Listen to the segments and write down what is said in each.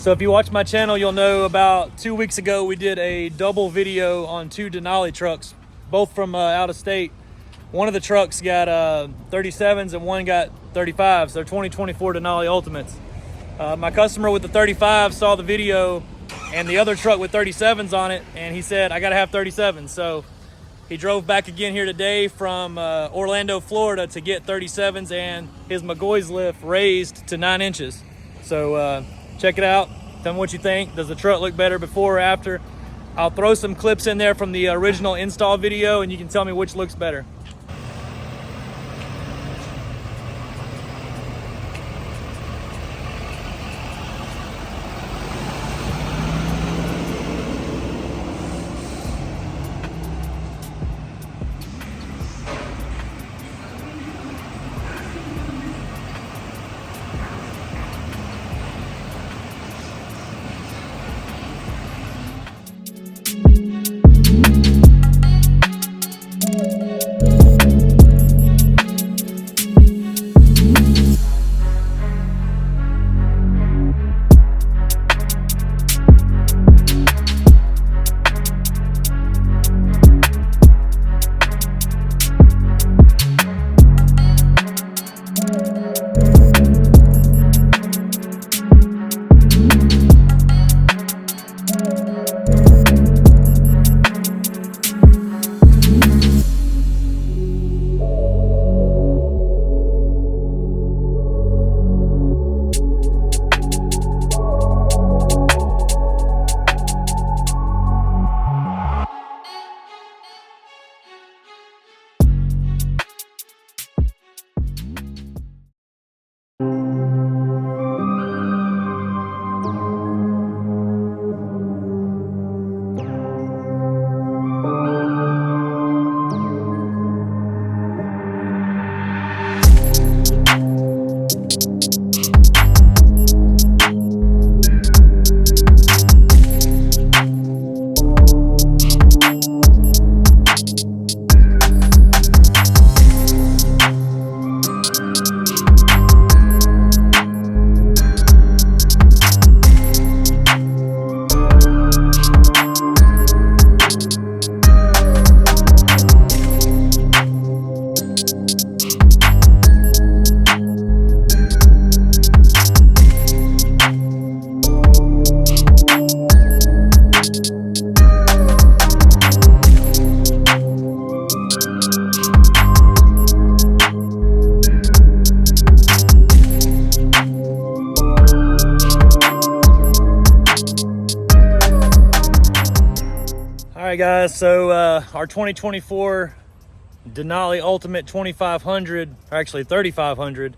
So if you watch my channel, you'll know about 2 weeks ago we did a double video on 2 Denali trucks, both from out of state. One of the trucks got 37s and one got 35s. They're 2024 Denali Ultimates. My customer with the 35 saw the video and the other truck with 37s on it, and he said, I gotta have 37s. So he drove back again here today from Orlando, Florida to get 37s and his McGaughys lift raised to 9 inches. So check it out. Tell me what you think. Does the truck look better before or after? I'll throw some clips in there from the original install video and you can tell me which looks better. Alright guys, so our 2024 Denali Ultimate 2500, or actually 3500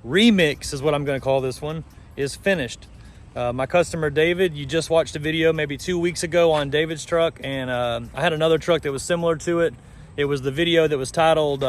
remix is what I'm going to call this one, is finished. My customer David, you just watched a video maybe 2 weeks ago on David's truck, and I had another truck that was similar to it. It was the video that was titled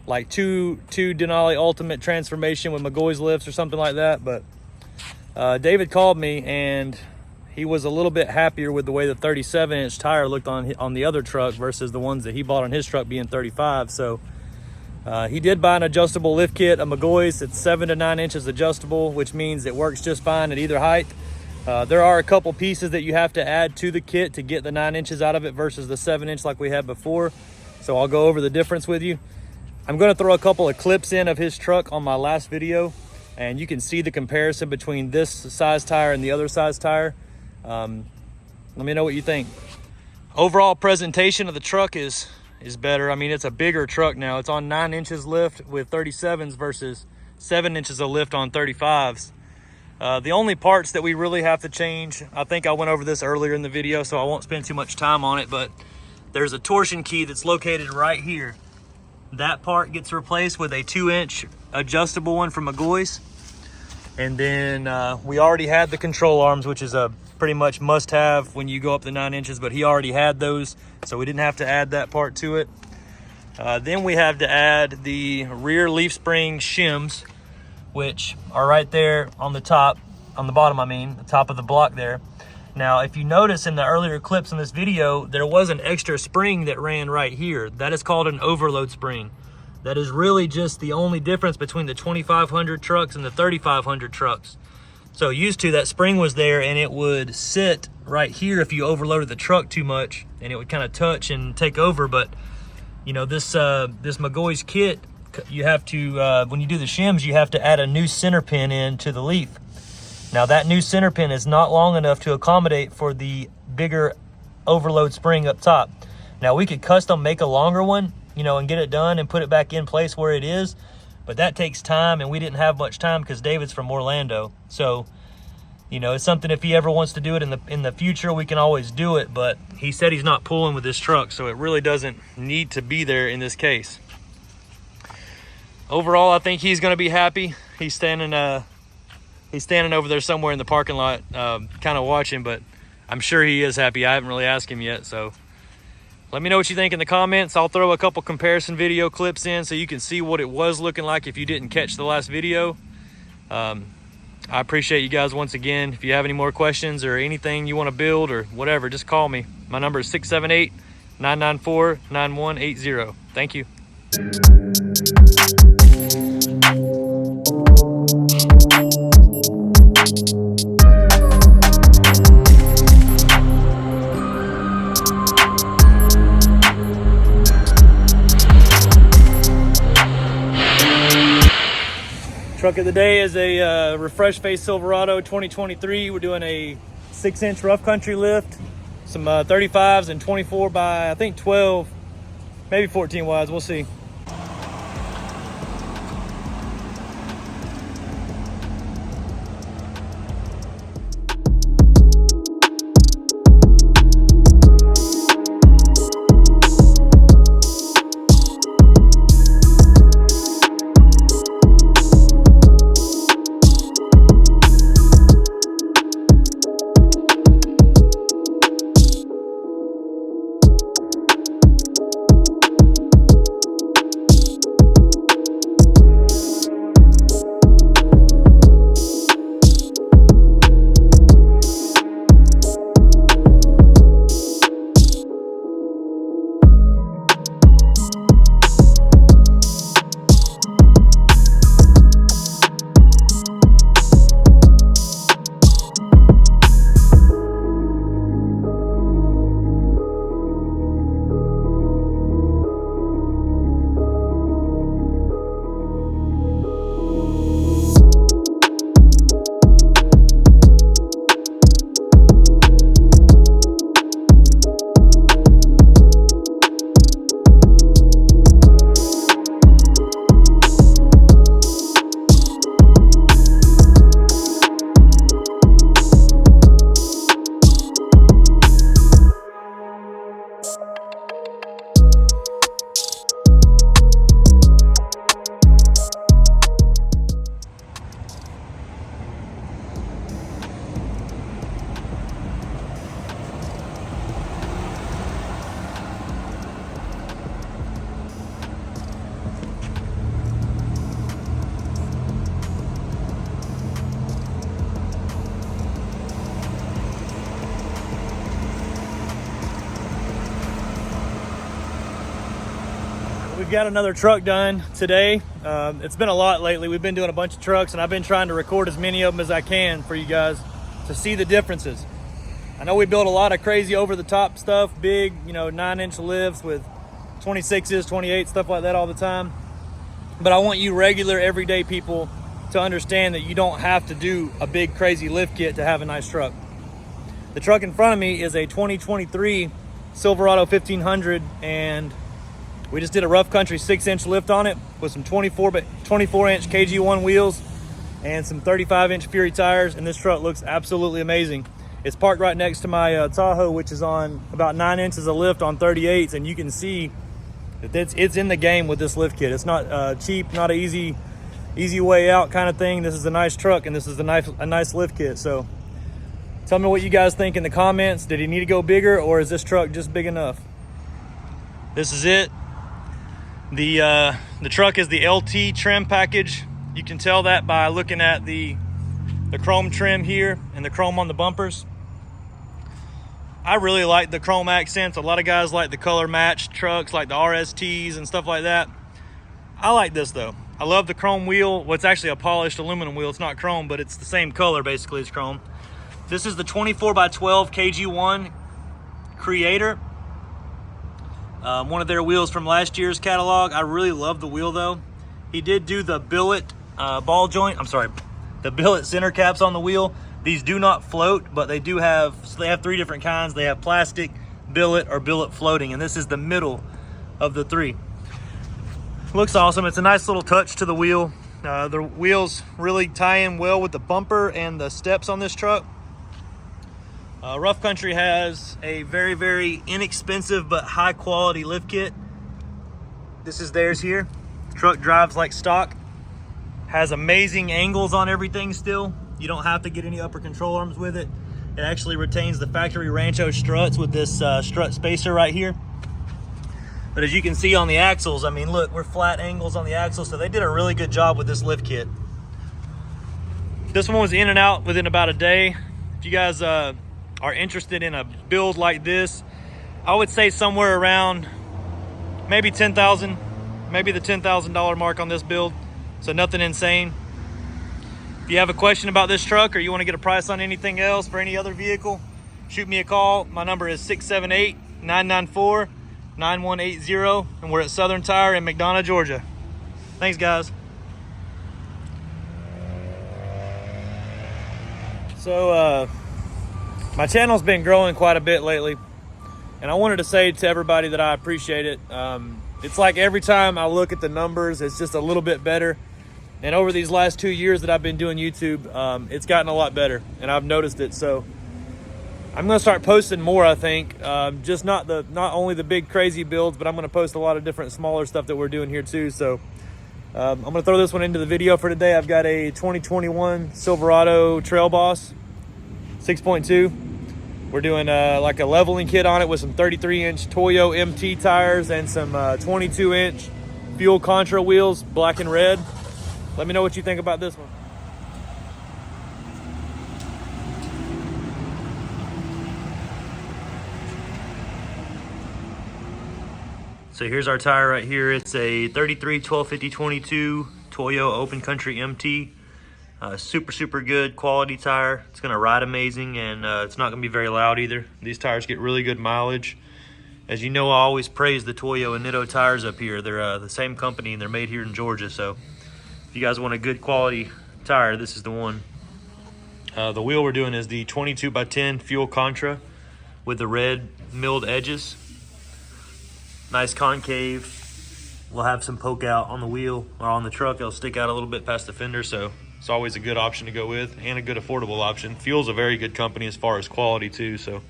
like two Denali Ultimate transformation with McGaughys lifts or something like that. But David called me and he was a little bit happier with the way the 37-inch tire looked on the other truck versus the ones that he bought on his truck being 35. So he did buy an adjustable lift kit, a McGaughys. It's 7 to 9 inches adjustable, which means it works just fine at either height. There are a couple pieces that you have to add to the kit to get the 9 inches out of it versus the 7-inch like we had before. So I'll go over the difference with you. I'm going to throw a couple of clips in of his truck on my last video, and you can see the comparison between this size tire and the other size tire. Let me know what you think. Overall presentation of the truck is better. I mean, it's a bigger truck now. It's on 9 inches lift with 37s versus 7 inches of lift on 35s. The only parts that we really have to change, I think I went over this earlier in the video, so I won't spend too much time on it, but there's a torsion key that's located right here. That part gets replaced with a 2-inch adjustable one from McGaughys. And then we already had the control arms, which is a pretty much must-have when you go up to 9 inches, but he already had those, so we didn't have to add that part to it. Then we have to add the rear leaf spring shims, which are right there on the top, on the bottom, I mean, the top of the block there. Now, if you notice in the earlier clips in this video, there was an extra spring that ran right here. That is called an overload spring. That is really just the only difference between the 2500 trucks and the 3500 trucks. So used to, that spring was there and it would sit right here if you overloaded the truck too much, and it would kind of touch and take over. But you know, this McGaughys kit, you have to, when you do the shims, you have to add a new center pin into the leaf. Now that new center pin is not long enough to accommodate for the bigger overload spring up top. Now we could custom make a longer one, you know, and get it done and put it back in place where it is, but that takes time, and we didn't have much time because David's from Orlando. So, you know, it's something, if he ever wants to do it in the future, we can always do it, but he said he's not pulling with this truck, so it really doesn't need to be there in this case. Overall, I think he's going to be happy. He's standing over there somewhere in the parking lot, kind of watching, but I'm sure he is happy. I haven't really asked him yet, so let me know what you think in the comments. I'll throw a couple comparison video clips in so you can see what it was looking like if you didn't catch the last video. I appreciate you guys once again. If you have any more questions or anything you want to build or whatever, just call me. My number is 678-994-9180. Thank you. Truck of the day is a refresh face Silverado 2023. We're doing a 6-inch rough country lift, some 35s and 24 by I think 12, maybe 14 wides. We'll see. We've got another truck done today. It's been a lot lately. We've been doing a bunch of trucks, and I've been trying to record as many of them as I can for you guys to see the differences. I know we build a lot of crazy over-the-top stuff, big, you know, 9-inch lifts with 26s, 28, stuff like that all the time. But I want you regular, everyday people to understand that you don't have to do a big, crazy lift kit to have a nice truck. The truck in front of me is a 2023 Silverado 1500, and we just did a rough country 6-inch lift on it with some 24-inch KG1 wheels and some 35-inch Fury tires, and this truck looks absolutely amazing. It's parked right next to my Tahoe, which is on about 9 inches of lift on 38s, and you can see that it's in the game with this lift kit. It's not cheap, not an easy way out kind of thing. This is a nice truck, and this is a nice lift kit. So tell me what you guys think in the comments. Did he need to go bigger, or is this truck just big enough? This is it. The truck is the LT trim package. You can tell that by looking at the chrome trim here and the chrome on the bumpers. I really like the chrome accents. A lot of guys like the color matched trucks like the RSTs and stuff like that. I like this though. I love the chrome wheel. Well, it's actually a polished aluminum wheel. It's not chrome, but it's the same color basically as chrome. This is the 24x12 KG1 Creator. One of their wheels from last year's catalog. I really love the wheel though. He did do the billet ball joint. I'm sorry, the billet center caps on the wheel. These do not float, but they do have, so they have three different kinds. They have plastic, billet, or billet floating, and this is the middle of the three. Looks awesome. It's a nice little touch to the wheel. The wheels really tie in well with the bumper and the steps on this truck. Rough Country has a very, very inexpensive but high quality lift kit. This is theirs here. Truck drives like stock. Has amazing angles on everything still. You don't have to get any upper control arms with it. It actually retains the factory Rancho struts with this strut spacer right here. But as you can see on the axles, I mean, look, we're flat angles on the axles, so they did a really good job with this lift kit. This one was in and out within about a day. If you guys are interested in a build like this, I would say somewhere around maybe $10,000, maybe the $10,000 mark on this build. So nothing insane. If you have a question about this truck or you want to get a price on anything else for any other vehicle, shoot me a call. My number is 678-994-9180, and we're at Southern Tire in McDonough, Georgia. Thanks, guys. So my channel's been growing quite a bit lately, and I wanted to say to everybody that I appreciate it. It's like every time I look at the numbers, it's just a little bit better. And over these last 2 years that I've been doing YouTube, it's gotten a lot better, and I've noticed it. So I'm gonna start posting more, I think. Just not only the big crazy builds, but I'm gonna post a lot of different smaller stuff that we're doing here too. So I'm gonna throw this one into the video for today. I've got a 2021 Silverado Trail Boss 6.2. We're doing like a leveling kit on it with some 33-inch Toyo MT tires and some 22-inch Fuel Contra wheels, black and red. Let me know what you think about this one. So here's our tire right here. It's a 33 1250 22 Toyo Open Country MT. Super good quality tire. It's gonna ride amazing, and it's not gonna be very loud either. These tires get really good mileage. As you know, I always praise the Toyo and Nitto tires up here. They're the same company and they're made here in Georgia. So if you guys want a good quality tire, this is the one. The wheel we're doing is the 22x10 Fuel Contra with the red milled edges. Nice concave. We'll have some poke out on the wheel or on the truck. It'll stick out a little bit past the fender, so it's always a good option to go with and a good affordable option. Fuel's a very good company as far as quality too, so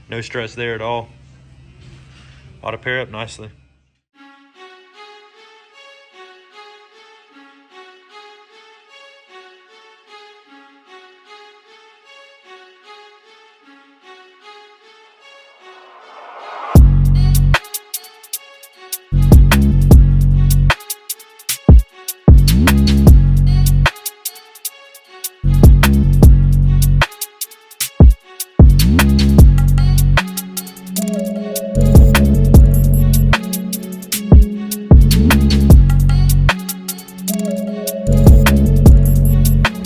no stress there at all. Ought to pair up nicely.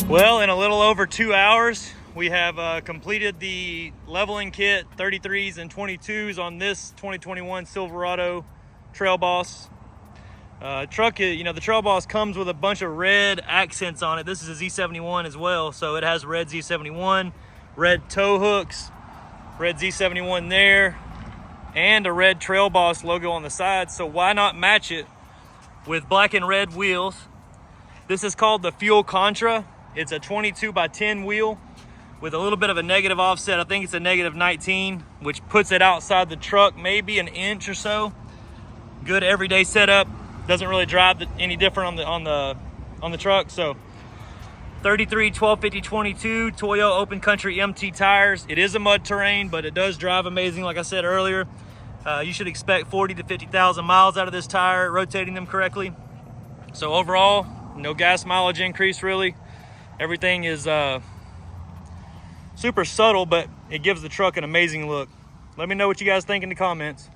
Well, in a little over 2 hours, we have completed the leveling kit 33s and 22s on this 2021 Silverado Trail Boss. Truck, you know, the Trail Boss comes with a bunch of red accents on it. This is a Z71 as well, so it has red Z71, red tow hooks, red Z71 there, and a red Trail Boss logo on the side. So why not match it with black and red wheels? This is called the Fuel Contra. It's a 22x10 wheel with a little bit of a negative offset. I think it's a -19, which puts it outside the truck maybe an inch or so. Good everyday setup. Doesn't really drive any different on the truck. So 33 1250 22 Toyo Open Country MT tires. It is a mud terrain, but it does drive amazing. Like I said earlier, you should expect 40 to 50,000 miles out of this tire, rotating them correctly. So overall, no gas mileage increase really. Everything is super subtle, but it gives the truck an amazing look. Let me know what you guys think in the comments.